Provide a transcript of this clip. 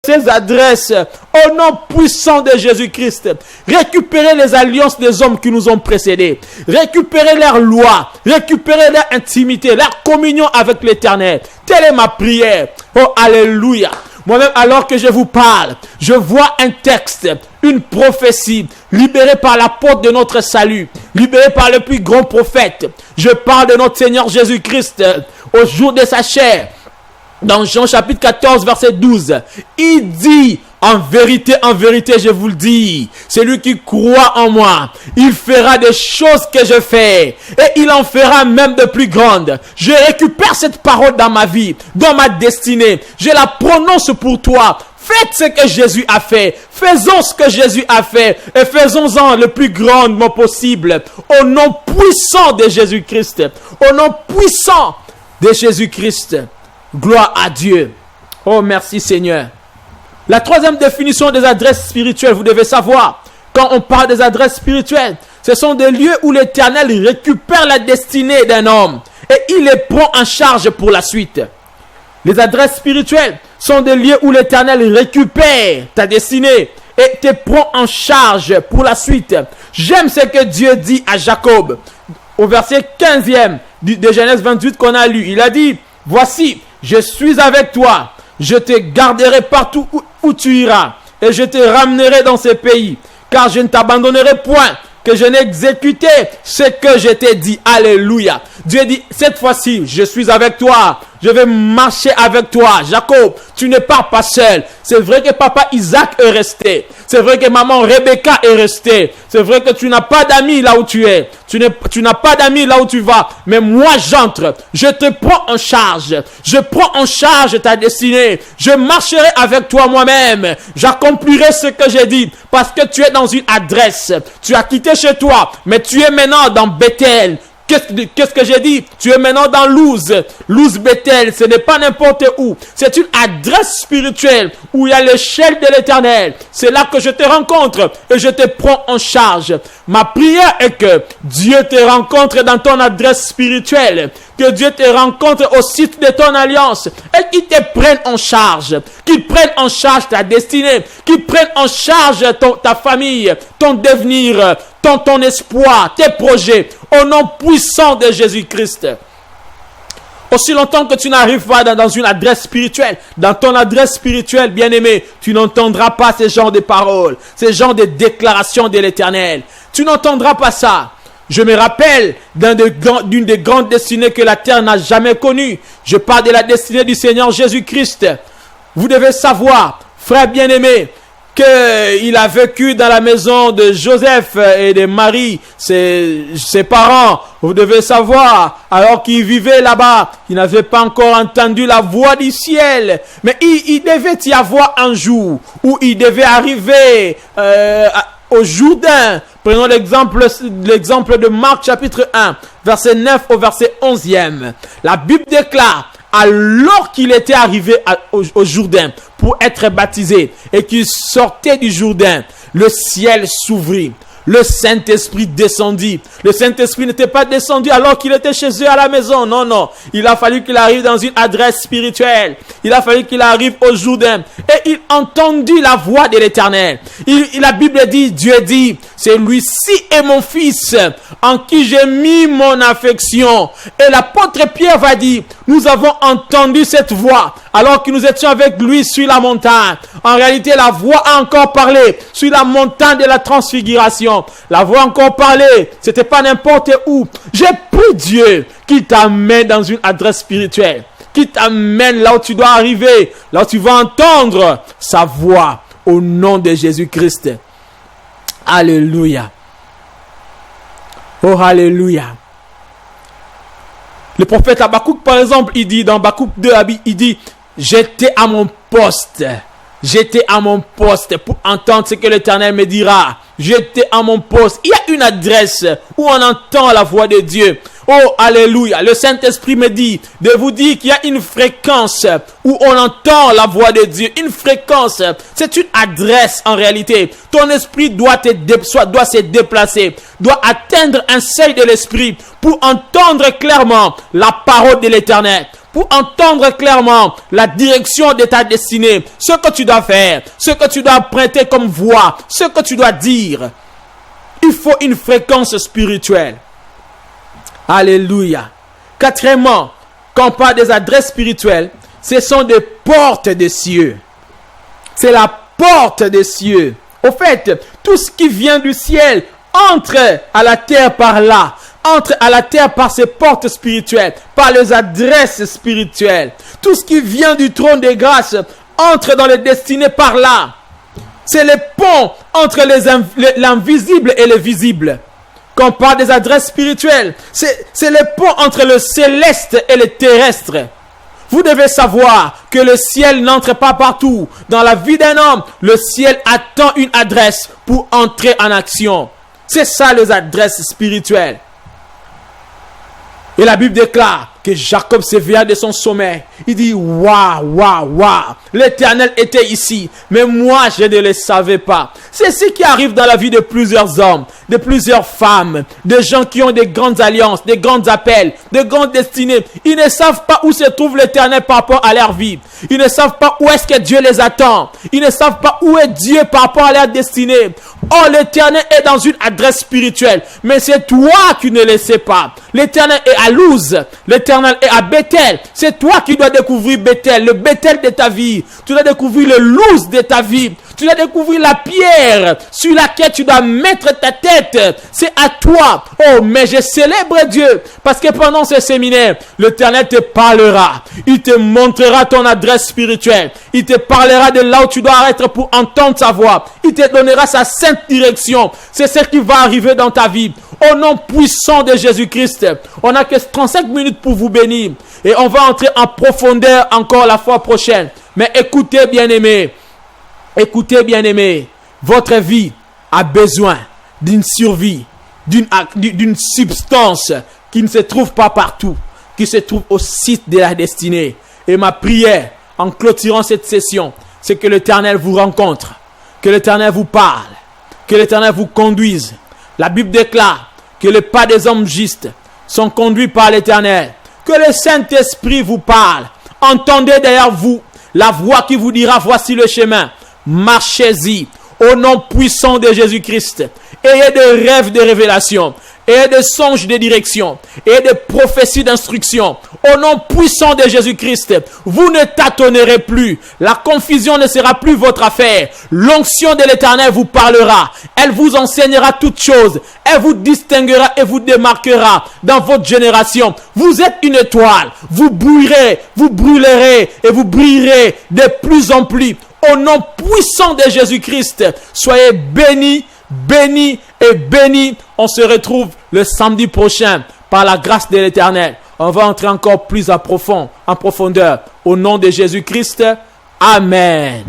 ces adresses au nom puissant de Jésus-Christ. Récupérez les alliances des hommes qui nous ont précédés. Récupérez leurs lois. Récupérez leur intimité, leur communion avec l'Éternel. Telle est ma prière. Oh, alléluia. Moi-même, alors que je vous parle, je vois un texte, une prophétie, libérée par l'apôtre de notre salut, libérée par le plus grand prophète. Je parle de notre Seigneur Jésus-Christ au jour de sa chair. Dans Jean chapitre 14, verset 12, il dit, en vérité, je vous le dis, celui qui croit en moi, il fera des choses que je fais, et il en fera même de plus grandes. Je récupère cette parole dans ma vie, dans ma destinée, je la prononce pour toi. Faites ce que Jésus a fait, faisons ce que Jésus a fait, et faisons-en le plus grandement possible, au nom puissant de Jésus-Christ, au nom puissant de Jésus-Christ. Gloire à Dieu. Oh, merci Seigneur. La troisième définition des adresses spirituelles, vous devez savoir, quand on parle des adresses spirituelles, ce sont des lieux où l'Éternel récupère la destinée d'un homme et il les prend en charge pour la suite. Les adresses spirituelles sont des lieux où l'Éternel récupère ta destinée et te prend en charge pour la suite. J'aime ce que Dieu dit à Jacob au verset 15e de Genèse 28 qu'on a lu. Il a dit, voici, je suis avec toi, je te garderai partout où tu iras, et je te ramènerai dans ces pays, car je ne t'abandonnerai point, que je n'ai exécuté ce que je t'ai dit. Alléluia. Dieu dit, cette fois-ci, je suis avec toi, je vais marcher avec toi. Jacob, tu ne pars pas seul. C'est vrai que papa Isaac est resté. C'est vrai que maman Rebecca est restée. C'est vrai que tu n'as pas d'amis là où tu es. Tu n'as pas d'amis là où tu vas. Mais moi, j'entre. Je te prends en charge. Je prends en charge ta destinée. Je marcherai avec toi moi-même. J'accomplirai ce que j'ai dit. Parce que tu es dans une adresse. Tu as quitté chez toi. Mais tu es maintenant dans Bethel. Qu'est-ce que j'ai dit? Tu es maintenant dans Luz. Luz Bethel, ce n'est pas n'importe où. C'est une adresse spirituelle où il y a l'échelle de l'Éternel. C'est là que je te rencontre et je te prends en charge. Ma prière est que Dieu te rencontre dans ton adresse spirituelle. Que Dieu te rencontre au site de ton alliance et qu'il te prenne en charge. Qu'il prenne en charge ta destinée. Qu'il prenne en charge ta famille, ton devenir, ton espoir, tes projets. Au nom puissant de Jésus-Christ. Aussi longtemps que tu n'arrives pas dans une adresse spirituelle, dans ton adresse spirituelle, bien-aimé, tu n'entendras pas ce genre de paroles, ce genre de déclarations de l'Éternel. Tu n'entendras pas ça. Je me rappelle d'une des grandes destinées que la terre n'a jamais connues. Je parle de la destinée du Seigneur Jésus-Christ. Vous devez savoir, frère bien-aimé, qu'il a vécu dans la maison de Joseph et de Marie, ses parents. Vous devez savoir, alors qu'il vivait là-bas, il n'avait pas encore entendu la voix du ciel. Mais il devait y avoir un jour où il devait arriver au Jourdain. Prenons l'exemple de Marc chapitre 1, verset 9 au verset 11e. La Bible déclare, alors qu'il était arrivé au Jourdain pour être baptisé et qu'il sortait du Jourdain, le ciel s'ouvrit. Le Saint-Esprit descendit. Le Saint-Esprit n'était pas descendu alors qu'il était chez eux à la maison. Non, non. Il a fallu qu'il arrive dans une adresse spirituelle. Il a fallu qu'il arrive au Jourdain. Et il entendit la voix de l'Éternel. La Bible dit, Dieu dit, celui-ci est mon fils en qui j'ai mis mon affection. Et l'apôtre Pierre va dire, nous avons entendu cette voix alors que nous étions avec lui sur la montagne. En réalité, la voix a encore parlé sur la montagne de la transfiguration. La voix a encore parlé. C'était pas n'importe où. J'ai pris Dieu qui t'amène dans une adresse spirituelle, qui t'amène là où tu dois arriver, là où tu vas entendre sa voix au nom de Jésus-Christ. Alléluia. Oh, alléluia. Le prophète Habakkuk, par exemple, il dit dans Habakkuk 2, il dit, j'étais à mon poste. J'étais à mon poste pour entendre ce que l'Éternel me dira. J'étais à mon poste. Il y a une adresse où on entend la voix de Dieu. Oh, alléluia. Le Saint-Esprit me dit de vous dire qu'il y a une fréquence où on entend la voix de Dieu. Une fréquence. C'est une adresse en réalité. Ton esprit doit se déplacer, doit atteindre un seuil de l'esprit pour entendre clairement la parole de l'Éternel, pour entendre clairement la direction de ta destinée, ce que tu dois faire, ce que tu dois prêter comme voix, ce que tu dois dire. Il faut une fréquence spirituelle. Alléluia. Quatrièmement, quand on parle des adresses spirituelles, ce sont des portes des cieux. C'est la porte des cieux. Au fait, tout ce qui vient du ciel entre à la terre par là, entre à la terre par ces portes spirituelles, par les adresses spirituelles. Tout ce qui vient du trône des grâces entre dans les destinées par là. C'est les ponts entre l'invisible et le visible. Quand on parle des adresses spirituelles, c'est les ponts entre le céleste et le terrestre. Vous devez savoir que le ciel n'entre pas partout. Dans la vie d'un homme, le ciel attend une adresse pour entrer en action. C'est ça les adresses spirituelles. Et la Bible déclare que Jacob s'éveilla de son sommeil. Il dit, waouh, waouh, waouh. L'Éternel était ici, mais moi je ne le savais pas. C'est ce qui arrive dans la vie de plusieurs hommes, de plusieurs femmes, de gens qui ont des grandes alliances, des grands appels, de grandes destinées. Ils ne savent pas où se trouve l'Éternel par rapport à leur vie. Ils ne savent pas où est-ce que Dieu les attend. Ils ne savent pas où est Dieu par rapport à leur destinée. Oh, l'Éternel est dans une adresse spirituelle, mais c'est toi qui ne le sais pas. L'Éternel est à Luz, l'Éternel est à Bethel. C'est toi qui dois découvrir Bethel, le Bethel de ta vie. Tu dois découvrir le Luz de ta vie. Tu dois découvrir la pierre sur laquelle tu dois mettre ta tête. C'est à toi. Oh, mais je célèbre Dieu parce que pendant ce séminaire, l'Éternel te parlera. Il te montrera ton adresse spirituelle. Il te parlera de là où tu dois être pour entendre sa voix. Il te donnera sa sainte direction. C'est ce qui va arriver dans ta vie. Au nom puissant de Jésus-Christ, on n'a que 35 minutes pour vous bénir. Et on va entrer en profondeur encore la fois prochaine. Mais écoutez, bien-aimés. Écoutez, bien-aimés. Votre vie a besoin d'une survie, d'une substance qui ne se trouve pas partout, qui se trouve au site de la destinée. Et ma prière, en clôturant cette session, c'est que l'Éternel vous rencontre, que l'Éternel vous parle, que l'Éternel vous conduise. La Bible déclare que les pas des hommes justes sont conduits par l'Éternel. Que le Saint-Esprit vous parle. Entendez derrière vous la voix qui vous dira, voici le chemin. Marchez-y au nom puissant de Jésus-Christ. Ayez des rêves de révélation. Ayez des songes de direction. Ayez des prophéties d'instruction. Au nom puissant de Jésus-Christ, vous ne tâtonnerez plus. La confusion ne sera plus votre affaire. L'onction de l'Éternel vous parlera. Elle vous enseignera toutes choses. Elle vous distinguera et vous démarquera dans votre génération. Vous êtes une étoile. Vous brûlerez et vous brillerez de plus en plus. Au nom puissant de Jésus-Christ, soyez bénis, bénis et bénis. On se retrouve le samedi prochain par la grâce de l'Éternel. On va entrer encore plus en profondeur. Au nom de Jésus-Christ, Amen.